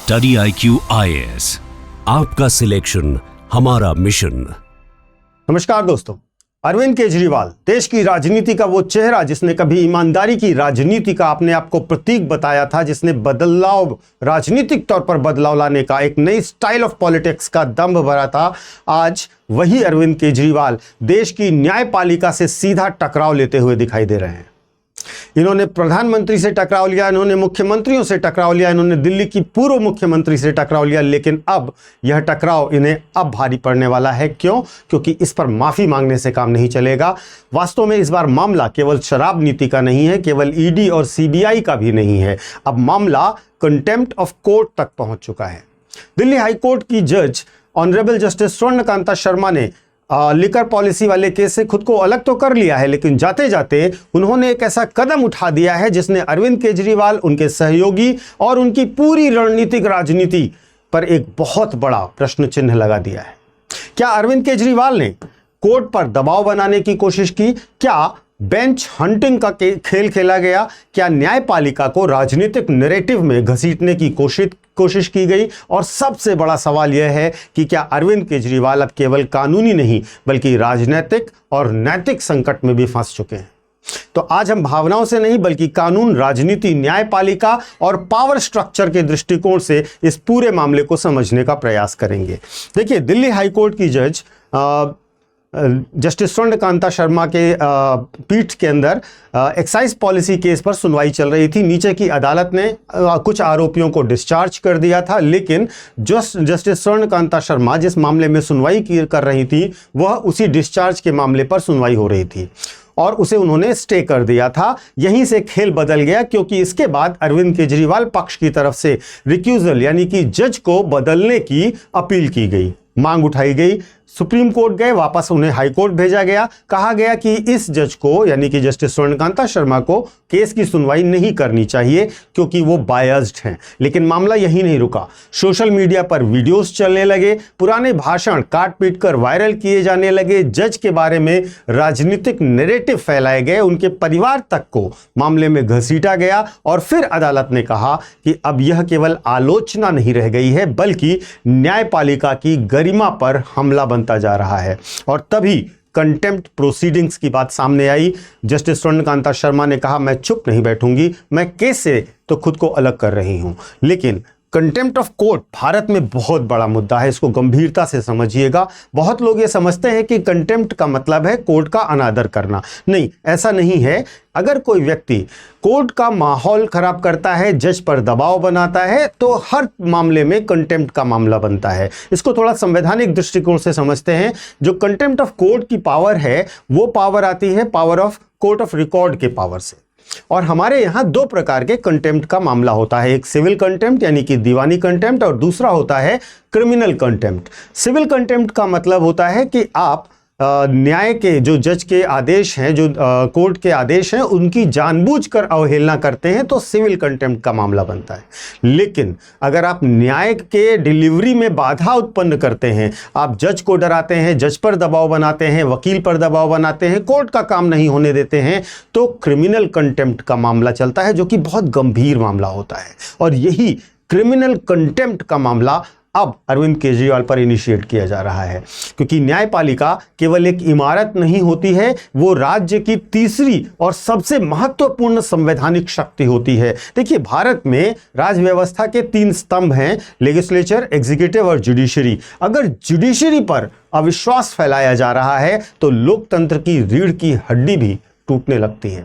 Study IQ IAS, आपका selection हमारा mission. नमस्कार दोस्तों, अरविंद केजरीवाल देश की राजनीति का वो चेहरा जिसने कभी ईमानदारी की राजनीति का अपने आप को प्रतीक बताया था, जिसने बदलाव, राजनीतिक तौर पर बदलाव लाने का, एक नई स्टाइल ऑफ पॉलिटिक्स का दम्भ भरा था, आज वही अरविंद केजरीवाल देश की न्यायपालिका से सीधा टकराव लेते हुए दिखाई दे रहे हैं। इन्होंने प्रधानमंत्री से टकराव लिया, इन्होंने मुख्यमंत्रियों से टकराव लिया, इन्होंने दिल्ली की पूर्व मुख्यमंत्री से टकराव लिया, लेकिन अब यह टकराव इन्हें अब भारी पड़ने वाला है। क्यों? क्योंकि इस पर माफी मांगने से काम नहीं चलेगा। वास्तव में इस बार मामला केवल शराब नीति का नहीं है, केवल ईडी और सीबीआई का भी नहीं है। अब मामला कंटेम्प्ट ऑफ कोर्ट तक पहुंच चुका है। दिल्ली हाईकोर्ट की जज ऑनरेबल जस्टिस स्वर्णकांता शर्मा ने लिकर पॉलिसी वाले केस से खुद को अलग तो कर लिया है, लेकिन जाते जाते उन्होंने एक ऐसा कदम उठा दिया है जिसने अरविंद केजरीवाल, उनके सहयोगी और उनकी पूरी रणनीतिक राजनीति पर एक बहुत बड़ा प्रश्न चिन्ह लगा दिया है। क्या अरविंद केजरीवाल ने कोर्ट पर दबाव बनाने की कोशिश की? क्या बेंच हंटिंग का खेल खेला गया? क्या न्यायपालिका को राजनीतिक नैरेटिव में घसीटने की कोशिश की गई? और सबसे बड़ा सवाल यह है कि क्या अरविंद केजरीवाल अब केवल कानूनी नहीं बल्कि राजनीतिक और नैतिक संकट में भी फंस चुके हैं? तो आज हम भावनाओं से नहीं बल्कि कानून, राजनीति, न्यायपालिका और पावर स्ट्रक्चर के दृष्टिकोण से इस पूरे मामले को समझने का प्रयास करेंगे। देखिए, दिल्ली हाईकोर्ट की जज जस्टिस स्वर्णकांता शर्मा के पीठ के अंदर एक्साइज पॉलिसी केस पर सुनवाई चल रही थी। नीचे की अदालत ने कुछ आरोपियों को डिस्चार्ज कर दिया था, लेकिन जस्टिस स्वर्णकांता शर्मा जिस मामले में सुनवाई कर रही थी वह उसी डिस्चार्ज के मामले पर सुनवाई हो रही थी और उसे उन्होंने स्टे कर दिया था। यहीं से खेल बदल गया, क्योंकि इसके बाद अरविंद केजरीवाल पक्ष की तरफ से रिक्यूजल यानी कि जज को बदलने की अपील की गई, मांग उठाई गई। सुप्रीम कोर्ट गए, वापस उन्हें हाई कोर्ट भेजा गया। कहा गया कि इस जज को यानी कि जस्टिस स्वर्णकांता शर्मा को केस की सुनवाई नहीं करनी चाहिए क्योंकि वो बायस्ड हैं। लेकिन मामला यही नहीं रुका। सोशल मीडिया पर वीडियोस चलने लगे, पुराने भाषण काट पीट कर वायरल किए जाने लगे, जज के बारे में राजनीतिक नैरेटिव फैलाए गए, उनके परिवार तक को मामले में घसीटा गया और फिर अदालत ने कहा कि अब यह केवल आलोचना नहीं रह गई है बल्कि न्यायपालिका की गरिमा पर हमला बनता जा रहा है। और तभी कंटेम्प्ट प्रोसीडिंग्स की बात सामने आई। जस्टिस स्वर्णकांता शर्मा ने कहा, मैं चुप नहीं बैठूंगी, मैं केस से तो खुद को अलग कर रही हूं। लेकिन कंटेम्प्ट ऑफ कोर्ट भारत में बहुत बड़ा मुद्दा है, इसको गंभीरता से समझिएगा। बहुत लोग ये समझते हैं कि कंटेम्प्ट का मतलब है कोर्ट का अनादर करना। नहीं, ऐसा नहीं है। अगर कोई व्यक्ति कोर्ट का माहौल खराब करता है, जज पर दबाव बनाता है, तो हर मामले में कंटेम्प्ट का मामला बनता है। इसको थोड़ा संवैधानिक दृष्टिकोण से समझते हैं। जो कंटेम्प्ट ऑफ कोर्ट की पावर है वो पावर आती है power of court of record के पावर से। और हमारे यहाँ दो प्रकार के कंटेम्प्ट का मामला होता है, एक सिविल कंटेम्प्ट यानी कि दीवानी कंटेम्प्ट और दूसरा होता है क्रिमिनल कंटेम्प्ट। सिविल कंटेम्प्ट का मतलब होता है कि आप न्याय के जो जज के आदेश हैं, जो कोर्ट के आदेश हैं, उनकी जानबूझकर अवहेलना करते हैं तो सिविल कंटेम्प्ट का मामला बनता है। लेकिन अगर आप न्याय के डिलीवरी में बाधा उत्पन्न करते हैं, आप जज को डराते हैं, जज पर दबाव बनाते हैं, वकील पर दबाव बनाते हैं, कोर्ट का काम नहीं होने देते हैं, तो क्रिमिनल कंटेम्प्ट का मामला चलता है, जो कि बहुत गंभीर मामला होता है। और यही क्रिमिनल कंटेम्प्ट का मामला अब अरविंद केजरीवाल पर इनिशिएट किया जा रहा है, क्योंकि न्यायपालिका केवल एक इमारत नहीं होती है, वो राज्य की तीसरी और सबसे महत्वपूर्ण संवैधानिक शक्ति होती है। देखिए, भारत में राज व्यवस्था के 3 स्तंभ हैं, लेजिस्लेचर, एग्जीक्यूटिव और जुडिशरी। अगर जुडिशरी पर अविश्वास फैलाया जा रहा है तो लोकतंत्र की रीढ़ की हड्डी भी टूटने लगती है।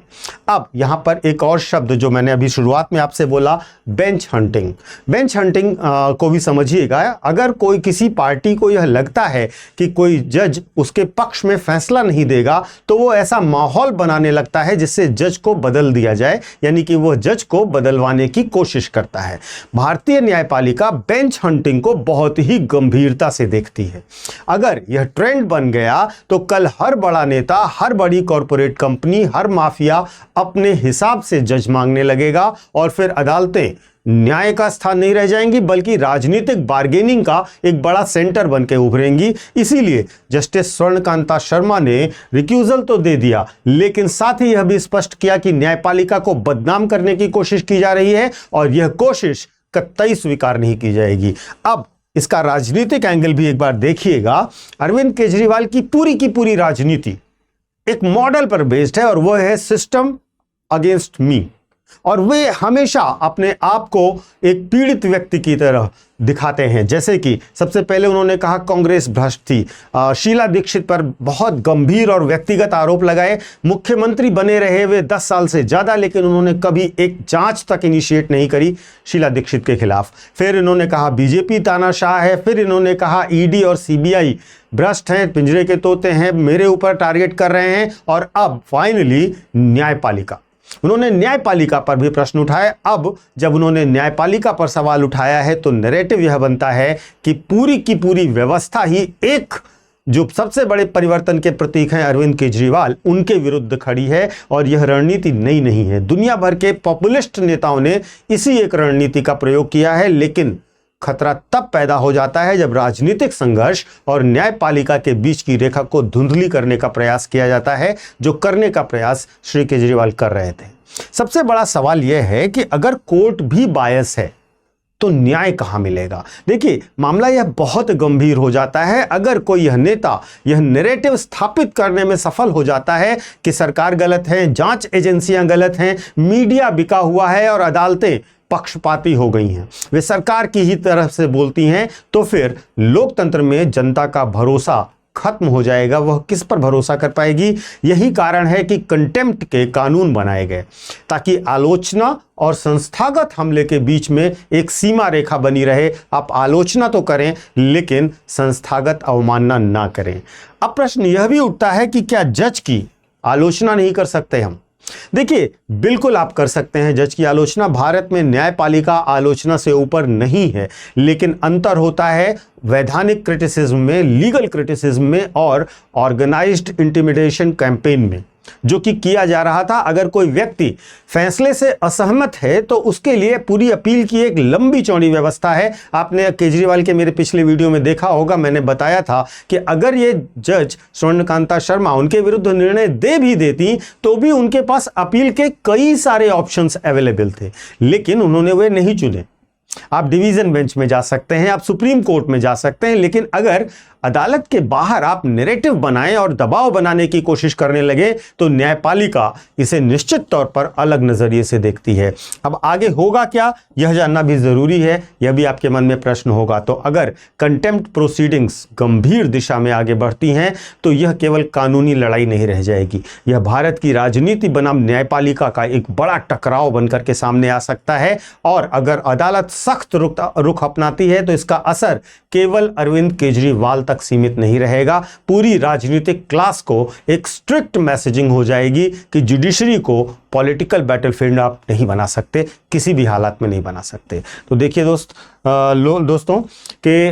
अब यहां पर एक और शब्द जो मैंने अभी शुरुआत में आपसे बोला, बेंच हंटिंग। बेंच हंटिंग को भी समझिएगा। अगर कोई किसी पार्टी को यह लगता है कि कोई जज उसके पक्ष में फैसला नहीं देगा तो वो ऐसा माहौल बनाने लगता है जिससे जज को बदल दिया जाए, यानी कि वो जज को बदलवाने की कोशिश करता है। भारतीय न्यायपालिका बेंच हंटिंग को बहुत ही गंभीरता से देखती है। अगर यह ट्रेंड बन गया तो कल हर बड़ा नेता, हर बड़ी कॉरपोरेट कंपनी, हर माफिया अपने हिसाब से जज मांगने लगेगा और फिर अदालतें न्याय का स्थान नहीं रह जाएंगी बल्कि राजनीतिक बार्गेनिंग का एक बड़ा सेंटर बनकर उभरेंगी। इसीलिए जस्टिस स्वर्णकांता शर्मा ने रिक्यूजल तो दे दिया, लेकिन साथ ही यह भी स्पष्ट किया कि न्यायपालिका को बदनाम करने की कोशिश की जा रही है और यह कोशिश कतई स्वीकार नहीं की जाएगी। अब इसका राजनीतिक एंगल भी एक बार देखिएगा। अरविंद केजरीवाल की पूरी राजनीति एक मॉडल पर बेस्ड है और वह है सिस्टम अगेंस्ट मी, और वे हमेशा अपने आप को एक पीड़ित व्यक्ति की तरह दिखाते हैं। जैसे कि सबसे पहले उन्होंने कहा कांग्रेस भ्रष्ट थी, शीला दीक्षित पर बहुत गंभीर और व्यक्तिगत आरोप लगाए। मुख्यमंत्री बने रहे वे 10 साल से ज्यादा, लेकिन उन्होंने कभी एक जांच तक इनिशिएट नहीं करी शीला दीक्षित के खिलाफ। फिर इन्होंने कहा बीजेपी तानाशाह है, फिर इन्होंने कहा ईडी और सीबीआई भ्रष्ट हैं, पिंजरे के तोते हैं, मेरे ऊपर टारगेट कर रहे हैं, और अब फाइनली न्यायपालिका। उन्होंने न्यायपालिका पर भी प्रश्न उठाए। अब जब उन्होंने न्यायपालिका पर सवाल उठाया है तो नैरेटिव यह बनता है कि पूरी की पूरी व्यवस्था ही एक जो सबसे बड़े परिवर्तन के प्रतीक हैं अरविंद केजरीवाल, उनके विरुद्ध खड़ी है, और यह रणनीति नई नहीं है। दुनिया भर के पॉपुलिस्ट नेताओं ने इसी एक रणनीति का प्रयोग किया है, लेकिन खतरा तब पैदा हो जाता है जब राजनीतिक संघर्ष और न्यायपालिका के बीच की रेखा को धुंधली करने का प्रयास किया जाता है, जो करने का प्रयास श्री केजरीवाल कर रहे थे। सबसे बड़ा सवाल यह है कि अगर कोर्ट भी बायस है तो न्याय कहां मिलेगा। देखिए, मामला यह बहुत गंभीर हो जाता है अगर कोई यह नेता यह नैरेटिव स्थापित करने में सफल हो जाता है कि सरकार गलत है, जांच एजेंसियां गलत हैं, मीडिया बिका हुआ है और अदालतें पक्षपाती हो गई हैं, वे सरकार की ही तरफ से बोलती हैं, तो फिर लोकतंत्र में जनता का भरोसा खत्म हो जाएगा। वह किस पर भरोसा कर पाएगी। यही कारण है कि कंटेम्प्ट के कानून बनाए गए ताकि आलोचना और संस्थागत हमले के बीच में एक सीमा रेखा बनी रहे। आप आलोचना तो करें लेकिन संस्थागत अवमानना ना करें। अब प्रश्न यह भी उठता है कि क्या जज की आलोचना नहीं कर सकते हम। देखिए, बिल्कुल आप कर सकते हैं जज की आलोचना। भारत में न्यायपालिका आलोचना से ऊपर नहीं है, लेकिन अंतर होता है वैधानिक क्रिटिसिज्म में, लीगल क्रिटिसिज्म में और ऑर्गेनाइज्ड इंटिमिडेशन कैंपेन में, जो कि किया जा रहा था। अगर कोई व्यक्ति फैसले से असहमत है तो उसके लिए पूरी अपील की एक लंबी चौड़ी व्यवस्था है। आपने केजरीवाल के मेरे पिछले वीडियो में देखा होगा, मैंने बताया था कि अगर ये जज स्वर्णकांता शर्मा उनके विरुद्ध निर्णय दे भी देती तो भी उनके पास अपील के कई सारे ऑप्शंस अवेलेबल थे, लेकिन उन्होंने वे नहीं चुने। आप डिवीजन बेंच में जा सकते हैं, आप सुप्रीम कोर्ट में जा सकते हैं, लेकिन अगर अदालत के बाहर आप नैरेटिव बनाएं और दबाव बनाने की कोशिश करने लगे तो न्यायपालिका इसे निश्चित तौर पर अलग नजरिए से देखती है। अब आगे होगा क्या, यह जानना भी जरूरी है। यह भी आपके मन में प्रश्न होगा। तो अगर कंटेम्प्ट प्रोसीडिंग्स गंभीर दिशा में आगे बढ़ती हैं तो यह केवल कानूनी लड़ाई नहीं रह जाएगी, यह भारत की राजनीति बनाम न्यायपालिका का एक बड़ा टकराव बनकर के सामने आ सकता है। और अगर अदालत सख्त रुख अपनाती है तो इसका असर केवल अरविंद केजरीवाल तक सीमित नहीं रहेगा। पूरी राजनीतिक क्लास को एक स्ट्रिक्ट मैसेजिंग हो जाएगी कि जुडिशरी को पॉलिटिकल बैटलफील्ड आप नहीं बना सकते, किसी भी हालात में नहीं बना सकते। तो देखिए दोस्तों कि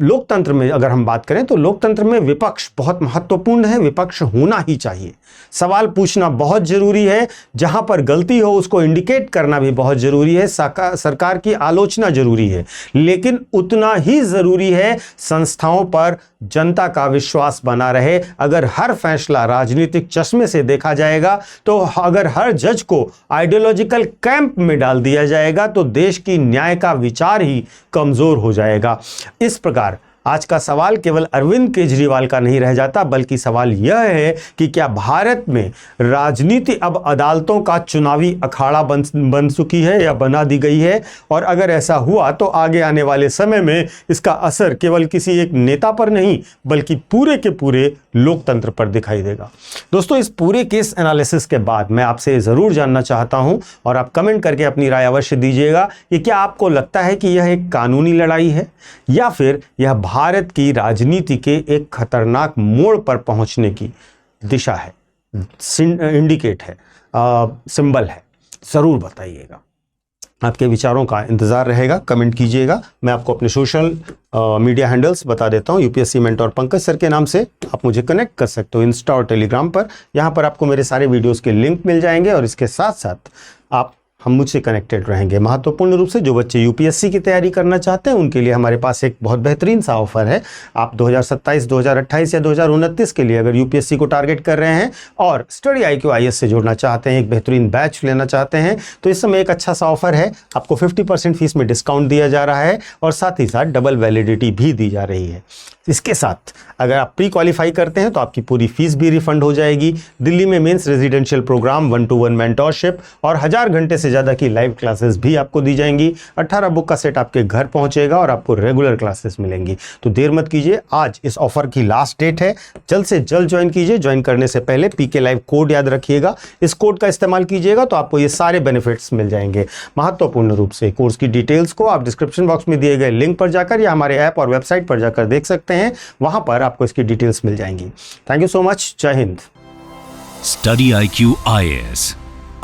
लोकतंत्र में अगर हम बात करें तो लोकतंत्र में विपक्ष बहुत महत्वपूर्ण है, विपक्ष होना ही चाहिए। सवाल पूछना बहुत जरूरी है, जहां पर गलती हो उसको इंडिकेट करना भी बहुत जरूरी है, सरकार की आलोचना जरूरी है, लेकिन उतना ही जरूरी है संस्थाओं पर जनता का विश्वास बना रहे। अगर हर फैसला राजनीतिक चश्मे से देखा जाएगा, तो अगर हर जज को आइडियोलॉजिकल कैंप में डाल दिया जाएगा तो देश की न्याय का विचार ही कमजोर हो जाएगा। इस प्रकार आज का सवाल केवल अरविंद केजरीवाल का नहीं रह जाता, बल्कि सवाल यह है कि क्या भारत में राजनीति अब अदालतों का चुनावी अखाड़ा बन चुकी है या बना दी गई है। और अगर ऐसा हुआ तो आगे आने वाले समय में इसका असर केवल किसी एक नेता पर नहीं बल्कि पूरे के पूरे लोकतंत्र पर दिखाई देगा। दोस्तों, इस पूरे केस एनालिसिस के बाद मैं आपसे ज़रूर जानना चाहता हूं और आप कमेंट करके अपनी राय अवश्य दीजिएगा कि क्या आपको लगता है कि यह एक कानूनी लड़ाई है या फिर यह भारत की राजनीति के एक खतरनाक मोड़ पर पहुंचने की दिशा है, इंडिकेट है, सिंबल है। जरूर बताइएगा, आपके विचारों का इंतजार रहेगा, कमेंट कीजिएगा। मैं आपको अपने सोशल मीडिया हैंडल्स बता देता हूं। यूपीएससी मेंटोर पंकज सर के नाम से आप मुझे कनेक्ट कर सकते हो इंस्टा और टेलीग्राम पर। यहां पर आपको मेरे सारे वीडियोस के लिंक मिल जाएंगे और इसके साथ साथ आप हम मुझसे कनेक्टेड रहेंगे। महत्वपूर्ण रूप से जो बच्चे यूपीएससी की तैयारी करना चाहते हैं उनके लिए हमारे पास एक बहुत बेहतरीन सा ऑफर है। आप 2027, 2028 या 2029 के लिए अगर यूपीएससी को टारगेट कर रहे हैं और स्टडी IQ IAS से जुड़ना चाहते हैं, एक बेहतरीन बैच लेना चाहते हैं, तो इस समय एक अच्छा सा ऑफर है। आपको 50% फीस में डिस्काउंट दिया जा रहा है और साथ ही साथ डबल वैलिडिटी भी दी जा रही है। इसके साथ अगर आप प्री क्वालिफाई करते हैं तो आपकी पूरी फीस भी रिफंड हो जाएगी। दिल्ली में mains residential programme, 1-to-1 mentorship और 1000 घंटे से ज़्यादा की लाइव क्लासेस भी आपको दी जाएंगी। 18 बुक का सेट आपके घर पहुंचेगा और आपको रेगुलर क्लासेस मिलेंगी। तो देर मत कीजिए, आज इस ऑफर की लास्ट डेट है, जल्द से जल्द ज्वाइन कीजिए। ज्वाइन करने से पहले PK लाइव कोड याद रखिएगा, इस कोड का इस्तेमाल कीजिएगा तो आपको ये सारे बेनिफिट्स मिल जाएंगे। महत्वपूर्ण रूप से कोर्स की डिटेल्स को आप डिस्क्रिप्शन बॉक्स में दिए गए लिंक पर जाकर या हमारे ऐप और वेबसाइट पर जाकर देख सकते हैं, वहां पर आपको इसकी डिटेल्स मिल जाएंगी। Thank you so much. जय हिंद। स्टडी IQ IAS,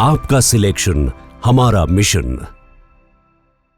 आपका सिलेक्शन हमारा मिशन।